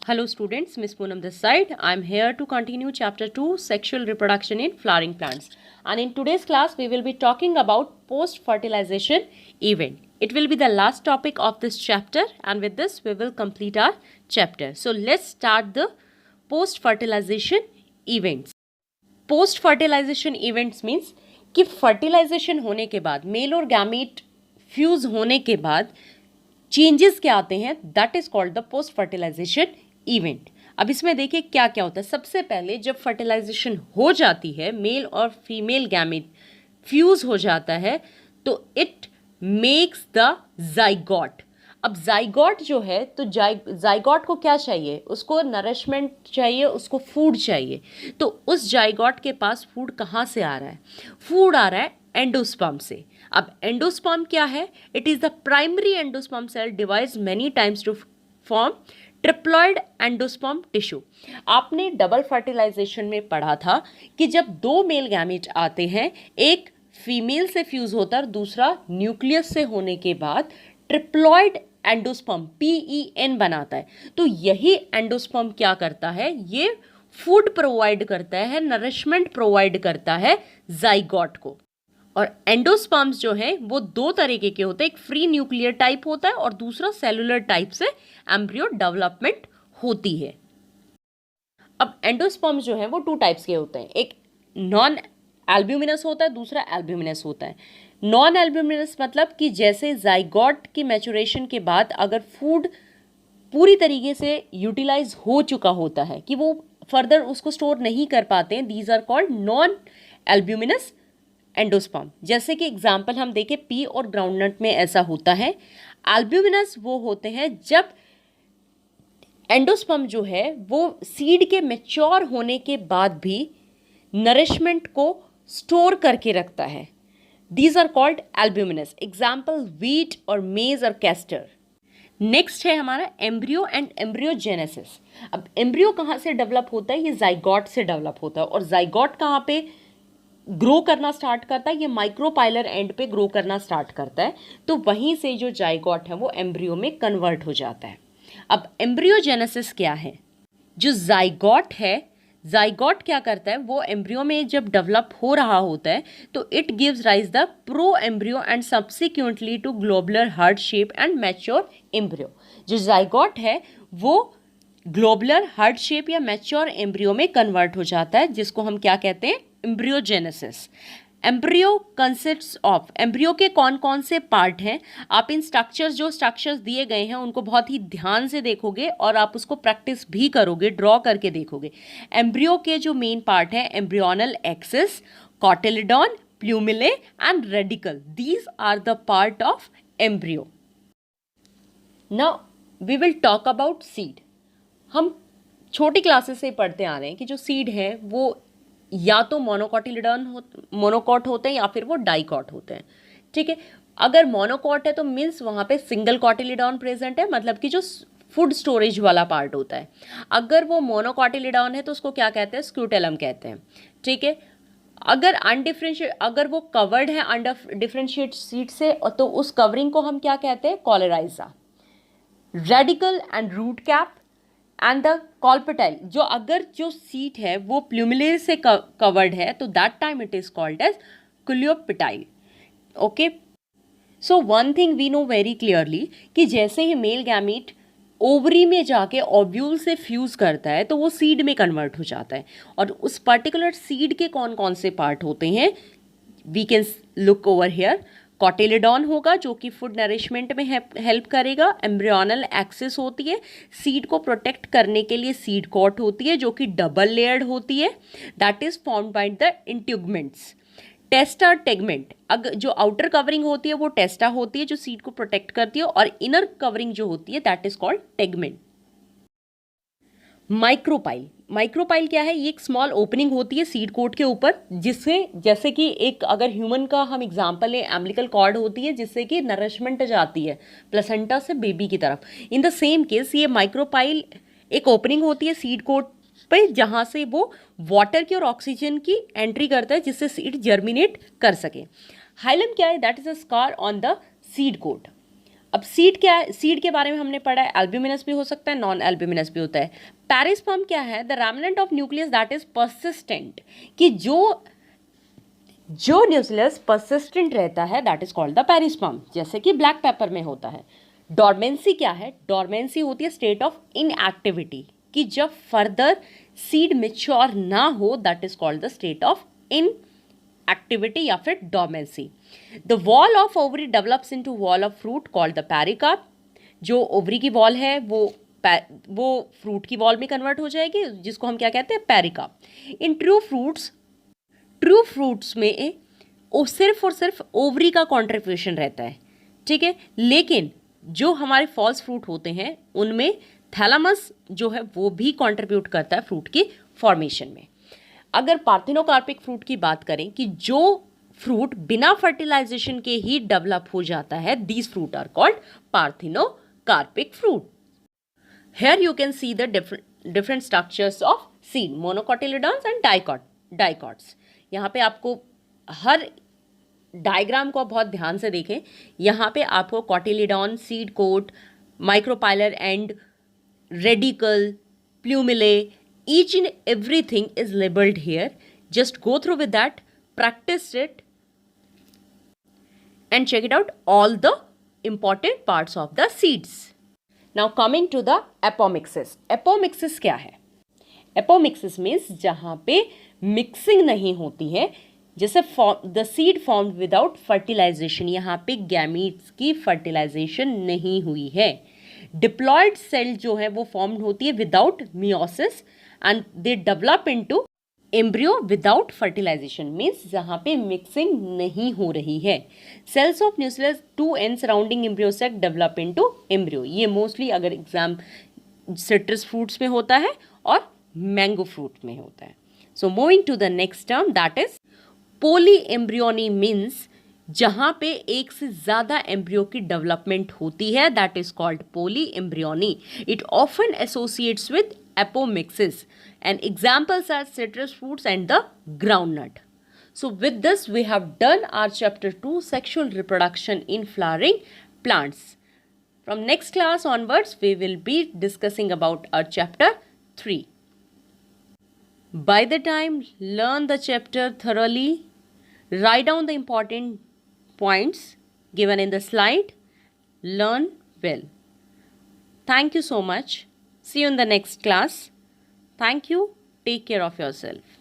Hello students, Miss Poonam this side. I am here to continue chapter 2 sexual reproduction in flowering plants. And in today's class we will be talking about post fertilization event. It will be the last topic of this chapter and with this we will complete our chapter. So let's start the post fertilization events. Post fertilization events means कि fertilization होने के बाद mail और gamete fuse होने के बाद changes क्या आते हैं, that is called the post fertilization event. अब इसमें देखिए क्या क्या होता है. सबसे पहले जब फर्टिलाइजेशन हो जाती है, मेल और फीमेल गैमीट फ्यूज हो जाता है, तो इट मेक्स द जाइगोट. अब जाइगोट जो है, तो जाइगोट को क्या चाहिए, उसको नरिशमेंट चाहिए, उसको फूड चाहिए. तो उस जाइगोट के पास फूड कहाँ से आ रहा है? फूड आ रहा है एंडोस्पर्म से. अब एंडोस्पर्म क्या है? It is the primary endosperm cell divides many times to form triploid endosperm tissue. आपने डबल फर्टिलाइजेशन में पढ़ा था कि जब दो मेल गैमीट आते हैं, एक फीमेल से फ्यूज होता है और दूसरा न्यूक्लियस से होने के बाद ट्रिप्लॉइड एंडोस्पर्म PEN बनाता है. तो यही एंडोस्पर्म क्या करता है? ये फूड प्रोवाइड करता है, नरिशमेंट प्रोवाइड करता है जाइगोट को. और एंडोस्पर्म्स जो हैं वो दो तरीके के होते हैं. एक फ्री न्यूक्लियर टाइप होता है और दूसरा सेलुलर टाइप से एम्ब्रियो डेवलपमेंट होती है. अब एंडोस्पर्म्स जो हैं वो टू टाइप्स के होते हैं. एक नॉन एल्ब्यूमिनस होता है, दूसरा एल्ब्यूमिनस होता है. नॉन एल्ब्यूमिनस मतलब कि जैसे जाइगोट की मैचुरेशन के बाद अगर फूड पूरी तरीके से यूटिलाइज हो चुका होता है कि वो फर्दर उसको स्टोर नहीं कर पाते हैं, these are called non albuminous endosperm. जैसे कि एग्जांपल हम देखें, पी और ग्राउंडनट में ऐसा होता है. एल्ब्यूमिनस वो होते हैं जब एंडोस्पर्म जो है वो सीड के मैच्योर होने के बाद भी नरिशमेंट को स्टोर करके रखता है. These are called albuminous. Example wheat और maize और castor. नेक्स्ट है हमारा एम्ब्रियो एंड एम्ब्रियोजेनेसिस. अब एम्ब्रियो कहाँ से डेवलप होता है? ये जाइगोट से डेवलप होता है. और जाइगोट कहाँ पे ग्रो करना स्टार्ट करता है? ये माइक्रोपाइलर एंड पे ग्रो करना स्टार्ट करता है. तो वहीं से जो जाइगोट है वो एम्ब्रियो में कन्वर्ट हो जाता है. अब एम्ब्रियोजेनेसिस क्या है? जो जाइगोट है, जाइगोट क्या करता है, वो एम्ब्रियो में जब डेवलप हो रहा होता है तो it gives rise the pro embryo and subsequently to globular heart shape and mature embryo. जो जाइगोट है वो ग्लोबुलर हार्ट शेप या मैच्योर एम्ब्रियो में कन्वर्ट हो जाता है, जिसको हम क्या कहते हैं? Embryogenesis. Embryo consists of, embryo के कौन कौन से पार्ट हैं? आप इन स्ट्रक्चर्स, जो स्ट्रक्चर्स दिए गए हैं उनको बहुत ही ध्यान से देखोगे और आप उसको प्रैक्टिस भी करोगे, ड्रॉ करके देखोगे. एम्ब्रियो के जो मेन पार्ट हैं, embryonal axis, cotyledon, plumule and radicle. These are the part of embryo. Now we will talk about seed. हम छोटी क्लासेस से पढ़ते आ रहे हैं कि जो सीड है वो या तो मोनोकॉट होते हैं या फिर वो डाइकॉट होते हैं. ठीक है. अगर मोनोकॉट है तो मीन्स वहाँ पे सिंगल कॉटिलिडॉन प्रेजेंट है, मतलब कि जो फूड स्टोरेज वाला पार्ट होता है. अगर वो मोनोकॉटिलिडॉन है तो उसको क्या कहते हैं? स्क्यूटेलम कहते हैं. ठीक है. अगर वो कवर्ड है अंडर डिफरेंशिएट सीड से, तो उस कवरिंग को हम क्या कहते हैं? Coleorhiza. Radicle and root cap and the coleoptile. जो अगर जो सीट है वो प्लूमिले से कवर्ड है तो that time it is called as coleoptile. Okay. So one thing we know very clearly कि जैसे ही मेल गैमीट ओवरी में जाके ओव्यूल से फ्यूज करता है तो वो सीड में कन्वर्ट हो जाता है. और उस पर्टिकुलर सीड के कौन कौन से पार्ट होते हैं? We can look over here. Cotyledon होगा जो कि फूड नरिशमेंट में हेल्प करेगा. एम्ब्रियोनल एक्सिस होती है, सीड को प्रोटेक्ट करने के लिए सीड कॉट होती है जो कि डबल लेयर्ड होती है, that is formed by the integuments. Testa tegmen, अगर जो आउटर कवरिंग होती है वो टेस्टा होती है जो सीड को प्रोटेक्ट करती है, और इनर कवरिंग जो होती है that is called tegmen. Micropyle. Micropyle क्या है? ये एक स्मॉल ओपनिंग होती है सीड कोट के ऊपर, जिससे, जैसे कि एक अगर ह्यूमन का हम एग्जांपल लें, एम्बिलिकल कॉर्ड होती है जिससे कि नरिशमेंट जाती है प्लेसेंटा से बेबी की तरफ. इन द सेम केस ये माइक्रोपाइल एक ओपनिंग होती है सीड कोट पे, जहाँ से वो वाटर की और ऑक्सीजन की एंट्री करता है जिससे सीड जर्मिनेट कर सके. हाइलम क्या है? That is a scar on the seed coat. अब सीड क्या है, सीड के बारे में हमने पढ़ा है, एल्ब्यूमिनस भी हो सकता है, नॉन एल्ब्यूमिनस भी होता है। पेरिस्पर्म क्या है, the remnant of nucleus that is persistent, कि जो न्यूक्लियस परसिस्टेंट रहता है that is called the perisperm, जैसे कि ब्लैक पेपर में होता है। डॉर्मेंसी क्या है, डॉर्मेंसी होती है स्टेट ऑफ इनएक्टिविटी, कि जब फर्दर सीड मेच्योर ना हो that is called the state of in activity या फिर dormancy. The wall of ovary develops into wall of fruit called the pericarp, जो ओवरी की वॉल है वो फ्रूट की वॉल में कन्वर्ट हो जाएगी, जिसको हम क्या कहते हैं, पेरिकार्प। इन ट्रू फ्रूट्स में सिर्फ और सिर्फ ओवरी का कॉन्ट्रीब्यूशन रहता है, ठीक है। लेकिन जो हमारे फॉल्स फ्रूट होते हैं उनमें थैलामस जो है वो भी कंट्रीब्यूट करता है फ्रूट की फॉर्मेशन में। अगर पार्थिनोकार्पिक फ्रूट की बात करें कि जो फ्रूट बिना फर्टिलाइजेशन के ही डेवलप हो जाता है, these fruit are called parthenocarpic fruit. Here you can see the different structures of seed, monocotyledons and dicots. यहाँ पे आपको हर डायग्राम को बहुत ध्यान से देखें। यहाँ पे आपको cotyledon, seed coat, micropylar and radicle, plumule, each and everything is labeled here. Just go through with that, practice it and check it out all the important parts of the seeds. Now coming to the apomixis. Apomixis क्या है? Apomixis means जहाँ पे mixing नहीं होती है, जैसे the seed formed without fertilization, यहाँ पे गैमीट्स की फर्टिलाइजेशन नहीं हुई है। डिप्लॉयड सेल जो है वो फॉर्म्ड होती है without meiosis and they develop into embryo without fertilization, means जहाँ पे मिक्सिंग नहीं हो रही है। cells of nucleus to end surrounding embryo sac develop into embryo, ये मोस्टली अगर एग्जाम सिट्रस फ्रूट्स में होता है और मैंगो फ्रूट में होता है। So moving to the next term that is polyembryony, means जहाँ पे एक से ज़्यादा एम्ब्रियो की डेवलपमेंट होती है that is called polyembryony. It often associates with apomixis and examples are citrus fruits and the groundnut. So with this we have done our chapter 2, sexual reproduction in flowering plants. From next class onwards we will be discussing about our chapter 3. By the time learn the chapter thoroughly, write down the important points given in the slide, learn well. Thank you so much. See you in the next class. Thank you. Take care of yourself.